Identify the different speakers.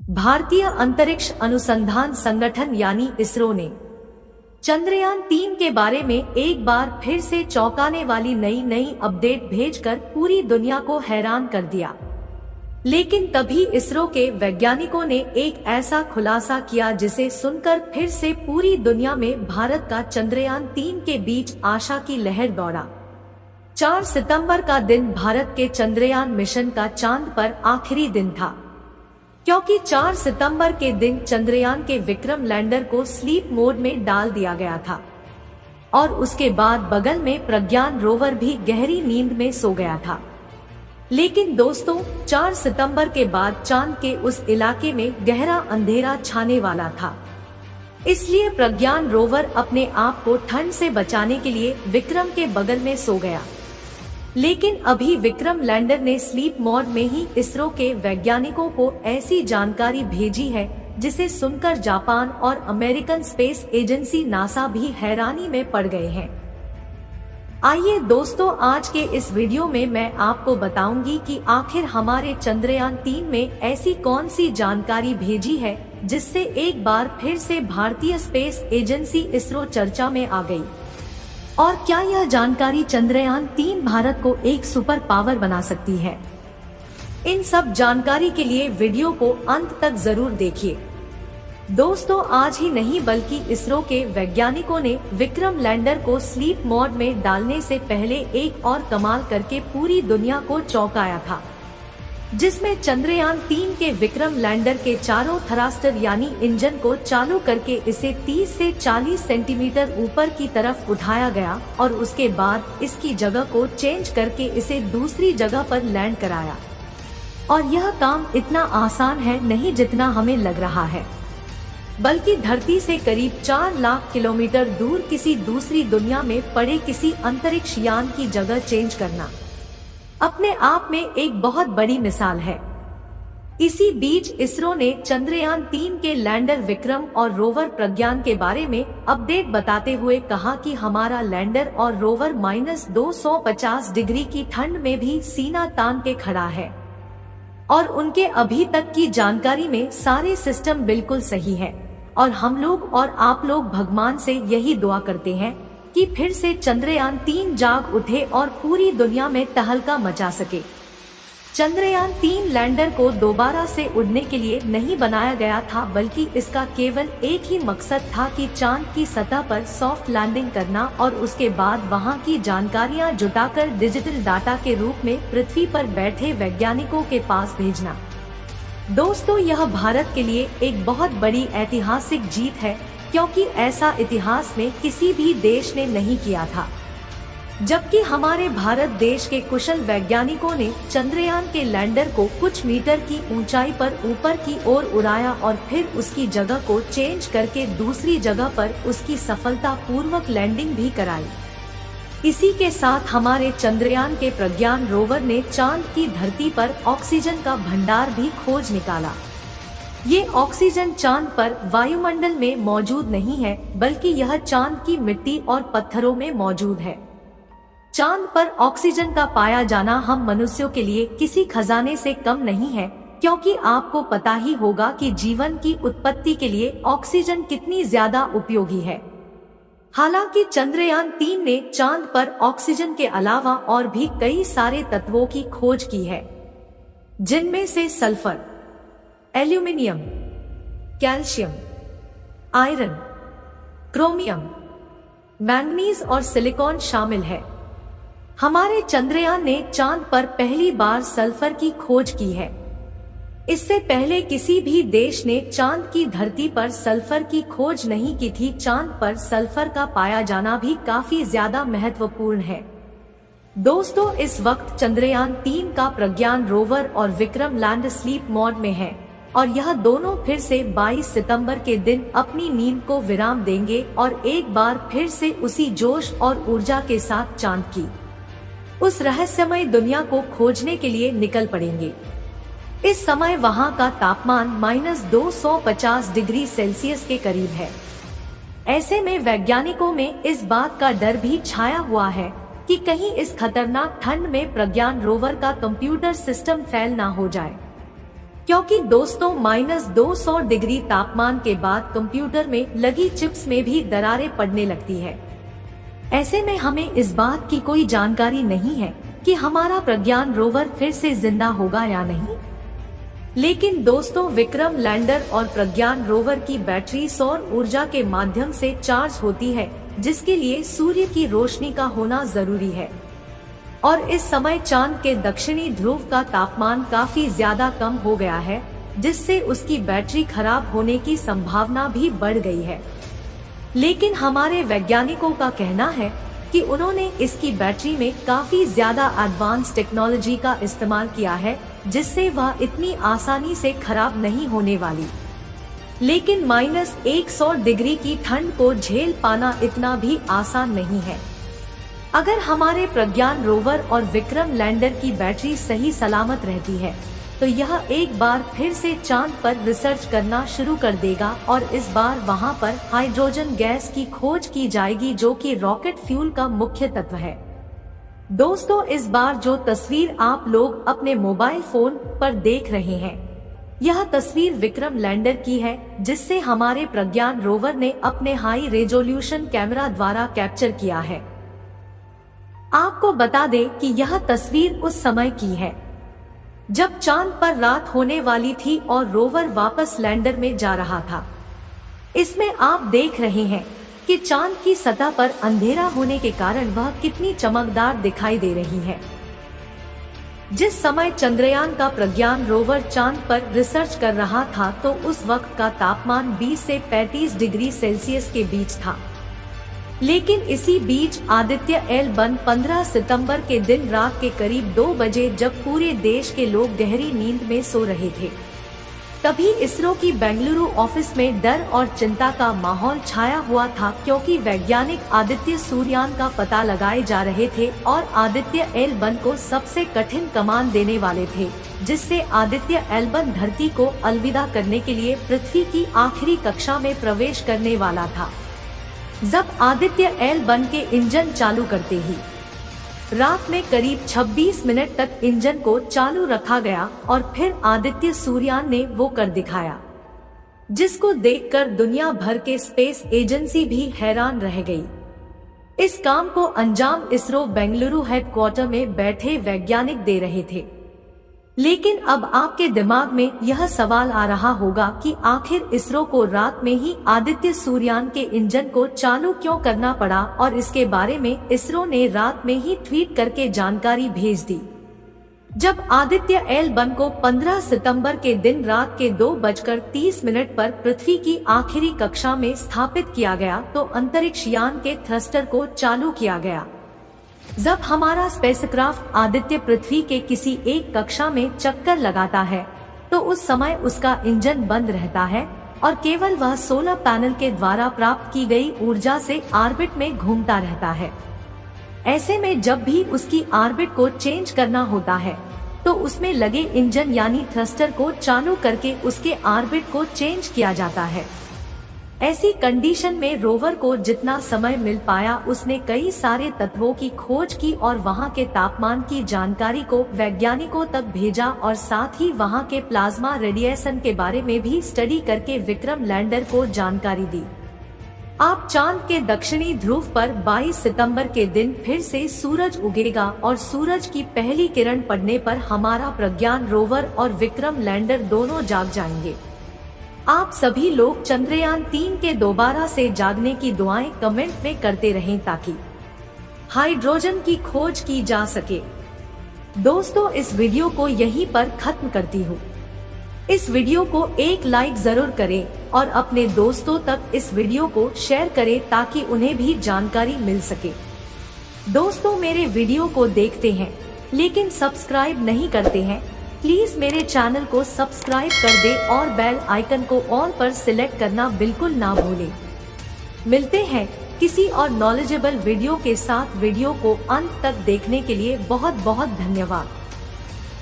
Speaker 1: भारतीय अंतरिक्ष अनुसंधान संगठन यानी इसरो ने चंद्रयान 3 के बारे में एक बार फिर से चौंकाने वाली नई अपडेट भेजकर पूरी दुनिया को हैरान कर दिया। लेकिन तभी इसरो के वैज्ञानिकों ने एक ऐसा खुलासा किया जिसे सुनकर फिर से पूरी दुनिया में भारत का चंद्रयान 3 के बीच आशा की लहर दौड़ा। 4 सितंबर का दिन भारत के चंद्रयान मिशन का चांद पर आखिरी दिन था, क्योंकि 4 सितंबर के दिन चंद्रयान के विक्रम लैंडर को स्लीप मोड में डाल दिया गया था और उसके बाद बगल में प्रज्ञान रोवर भी गहरी नींद में सो गया था। लेकिन दोस्तों, 4 सितंबर के बाद चांद के उस इलाके में गहरा अंधेरा छाने वाला था। इसलिए प्रज्ञान रोवर अपने आप को ठंड से बचाने के लिए विक्रम के बगल में सो गया। लेकिन अभी विक्रम लैंडर ने स्लीप मोड में ही इसरो के वैज्ञानिकों को ऐसी जानकारी भेजी है जिसे सुनकर जापान और अमेरिकन स्पेस एजेंसी नासा भी हैरानी में पड़ गए हैं। आइए दोस्तों, आज के इस वीडियो में मैं आपको बताऊंगी कि आखिर हमारे चंद्रयान 3 में ऐसी कौन सी जानकारी भेजी है जिससे एक बार फिर से भारतीय स्पेस एजेंसी इसरो चर्चा में आ गई, और क्या यह जानकारी चंद्रयान 3 भारत को एक सुपर पावर बना सकती है। इन सब जानकारी के लिए वीडियो को अंत तक जरूर देखिए। दोस्तों, आज ही नहीं बल्कि इसरो के वैज्ञानिकों ने विक्रम लैंडर को स्लीप मोड में डालने से पहले एक और कमाल करके पूरी दुनिया को चौंकाया था, जिसमें चंद्रयान 3 के विक्रम लैंडर के चारों थ्रस्टर यानी इंजन को चालू करके इसे 30 से 40 सेंटीमीटर ऊपर की तरफ उठाया गया और उसके बाद इसकी जगह को चेंज करके इसे दूसरी जगह पर लैंड कराया। और यह काम इतना आसान है नहीं जितना हमें लग रहा है, बल्कि धरती से करीब 4 लाख किलोमीटर दूर किसी दूसरी दुनिया में पड़े किसी अंतरिक्ष यान की जगह चेंज करना अपने आप में एक बहुत बड़ी मिसाल है। इसी बीच इसरो ने चंद्रयान 3 के लैंडर विक्रम और रोवर प्रज्ञान के बारे में अपडेट बताते हुए कहा कि हमारा लैंडर और रोवर -250 डिग्री की ठंड में भी सीना तान के खड़ा है और उनके अभी तक की जानकारी में सारे सिस्टम बिल्कुल सही है। और हम लोग और आप लोग भगवान से यही दुआ करते हैं कि फिर से चंद्रयान 3 जाग उठे और पूरी दुनिया में तहलका मचा सके। चंद्रयान 3 लैंडर को दोबारा से उड़ने के लिए नहीं बनाया गया था, बल्कि इसका केवल एक ही मकसद था कि चांद की सतह पर सॉफ्ट लैंडिंग करना और उसके बाद वहां की जानकारियां जुटाकर डिजिटल डाटा के रूप में पृथ्वी पर बैठे वैज्ञानिकों के पास भेजना। दोस्तों, यह भारत के लिए एक बहुत बड़ी ऐतिहासिक जीत है, क्योंकि ऐसा इतिहास में किसी भी देश ने नहीं किया था। जबकि हमारे भारत देश के कुशल वैज्ञानिकों ने चंद्रयान के लैंडर को कुछ मीटर की ऊंचाई पर ऊपर की ओर उड़ाया और फिर उसकी जगह को चेंज करके दूसरी जगह पर उसकी सफलतापूर्वक लैंडिंग भी कराई। इसी के साथ हमारे चंद्रयान के प्रज्ञान रोवर ने चांद की धरती पर ऑक्सीजन का भंडार भी खोज निकाला। ये ऑक्सीजन चांद पर वायुमंडल में मौजूद नहीं है, बल्कि यह चांद की मिट्टी और पत्थरों में मौजूद है। चांद पर ऑक्सीजन का पाया जाना हम मनुष्यों के लिए किसी खजाने से कम नहीं है, क्योंकि आपको पता ही होगा कि जीवन की उत्पत्ति के लिए ऑक्सीजन कितनी ज्यादा उपयोगी है। हालांकि चंद्रयान 3 ने चांद पर ऑक्सीजन के अलावा और भी कई सारे तत्वों की खोज की है, जिनमें से sulphur, aluminium, calcium, iron, chromium, manganese और सिलिकॉन शामिल है। हमारे चंद्रयान ने चांद पर पहली बार सल्फर की खोज की है। इससे पहले किसी भी देश ने चांद की धरती पर सल्फर की खोज नहीं की थी। चांद पर सल्फर का पाया जाना भी काफी ज्यादा महत्वपूर्ण है। दोस्तों, इस वक्त चंद्रयान 3 का प्रज्ञान रोवर और विक्रम लैंड स्लीप मोड में है और यह दोनों फिर से 22 सितंबर के दिन अपनी नींद को विराम देंगे और एक बार फिर से उसी जोश और ऊर्जा के साथ चांद की उस रहस्यमय दुनिया को खोजने के लिए निकल पड़ेंगे। इस समय वहां का तापमान -250 डिग्री सेल्सियस के करीब है। ऐसे में वैज्ञानिकों में इस बात का डर भी छाया हुआ है कि कहीं इस खतरनाक ठंड में प्रज्ञान रोवर का कंप्यूटर सिस्टम फेल ना हो जाए, क्योंकि दोस्तों -200 डिग्री तापमान के बाद कंप्यूटर में लगी चिप्स में भी दरारें पड़ने लगती है। ऐसे में हमें इस बात की कोई जानकारी नहीं है कि हमारा प्रज्ञान रोवर फिर से जिंदा होगा या नहीं। लेकिन दोस्तों, विक्रम लैंडर और प्रज्ञान रोवर की बैटरी सौर ऊर्जा के माध्यम से चार्ज होती है, जिसके लिए सूर्य की रोशनी का होना जरूरी है। और इस समय चांद के दक्षिणी ध्रुव का तापमान काफी ज्यादा कम हो गया है, जिससे उसकी बैटरी खराब होने की संभावना भी बढ़ गई है। लेकिन हमारे वैज्ञानिकों का कहना है कि उन्होंने इसकी बैटरी में काफी ज्यादा एडवांस टेक्नोलॉजी का इस्तेमाल किया है, जिससे वह इतनी आसानी से खराब नहीं होने वाली। लेकिन -100 डिग्री की ठंड को झेल पाना इतना भी आसान नहीं है। अगर हमारे प्रज्ञान रोवर और विक्रम लैंडर की बैटरी सही सलामत रहती है, तो यह एक बार फिर से चांद पर रिसर्च करना शुरू कर देगा और इस बार वहां पर हाइड्रोजन गैस की खोज की जाएगी, जो कि रॉकेट फ्यूल का मुख्य तत्व है। दोस्तों, इस बार जो तस्वीर आप लोग अपने मोबाइल फोन पर देख रहे हैं, यह तस्वीर विक्रम लैंडर की है, जिससे हमारे प्रज्ञान रोवर ने अपने हाई रेजोल्यूशन कैमरा द्वारा कैप्चर किया है। आपको बता दें कि यह तस्वीर उस समय की है जब चांद पर रात होने वाली थी और रोवर वापस लैंडर में जा रहा था। इसमें आप देख रहे हैं कि चांद की सतह पर अंधेरा होने के कारण वह कितनी चमकदार दिखाई दे रही है। जिस समय चंद्रयान का प्रज्ञान रोवर चांद पर रिसर्च कर रहा था, तो उस वक्त का तापमान 20 से 35 डिग्री सेल्सियस के बीच था। लेकिन इसी बीच आदित्य L1 15 सितंबर के दिन रात के करीब 2 बजे, जब पूरे देश के लोग गहरी नींद में सो रहे थे, तभी इसरो की बेंगलुरु ऑफिस में डर और चिंता का माहौल छाया हुआ था, क्योंकि वैज्ञानिक आदित्य सूर्ययान का पता लगाए जा रहे थे और आदित्य L1 को सबसे कठिन कमान देने वाले थे, जिससे आदित्य L1 धरती को अलविदा करने के लिए पृथ्वी की आखिरी कक्षा में प्रवेश करने वाला था। जब आदित्य L1 के इंजन चालू करते ही रात में करीब 26 मिनट तक इंजन को चालू रखा गया और फिर आदित्य सूर्ययान ने वो कर दिखाया, जिसको देखकर दुनिया भर के स्पेस एजेंसी भी हैरान रह गई। इस काम को अंजाम इसरो बेंगलुरु हेडक्वार्टर में बैठे वैज्ञानिक दे रहे थे। लेकिन अब आपके दिमाग में यह सवाल आ रहा होगा कि आखिर इसरो को रात में ही आदित्य सूर्ययान के इंजन को चालू क्यों करना पड़ा, और इसके बारे में इसरो ने रात में ही ट्वीट करके जानकारी भेज दी। जब आदित्य L1 को 15 सितंबर के दिन रात के 2:30 पर पृथ्वी की आखिरी कक्षा में स्थापित किया गया, तो अंतरिक्ष यान के थ्रस्टर को चालू किया गया। जब हमारा स्पेसक्राफ्ट आदित्य पृथ्वी के किसी एक कक्षा में चक्कर लगाता है, तो उस समय उसका इंजन बंद रहता है और केवल वह सोलर पैनल के द्वारा प्राप्त की गई ऊर्जा से ऑर्बिट में घूमता रहता है। ऐसे में जब भी उसकी ऑर्बिट को चेंज करना होता है, तो उसमें लगे इंजन यानी थ्रस्टर को चालू करके उसके ऑर्बिट को चेंज किया जाता है। ऐसी कंडीशन में रोवर को जितना समय मिल पाया, उसने कई सारे तत्वों की खोज की और वहां के तापमान की जानकारी को वैज्ञानिकों तक भेजा और साथ ही वहां के प्लाज्मा रेडिएशन के बारे में भी स्टडी करके विक्रम लैंडर को जानकारी दी। आप चांद के दक्षिणी ध्रुव पर 22 सितंबर के दिन फिर से सूरज उगेगा और सूरज की पहली किरण पड़ने पर हमारा प्रज्ञान रोवर और विक्रम लैंडर दोनों जाग जाएंगे। आप सभी लोग चंद्रयान 3 के दोबारा से जागने की दुआएं कमेंट में करते रहें, ताकि हाइड्रोजन की खोज की जा सके। दोस्तों, इस वीडियो को यहीं पर खत्म करती हूँ। इस वीडियो को एक लाइक जरूर करें और अपने दोस्तों तक इस वीडियो को शेयर करें, ताकि उन्हें भी जानकारी मिल सके। दोस्तों, मेरे वीडियो को देखते हैं लेकिन सब्सक्राइब नहीं करते हैं, प्लीज मेरे चैनल को सब्सक्राइब कर दे और बेल आइकन को ऑल पर सिलेक्ट करना बिल्कुल ना भूलें। मिलते हैं किसी और नॉलेजेबल वीडियो के साथ। वीडियो को अंत तक देखने के लिए बहुत बहुत धन्यवाद।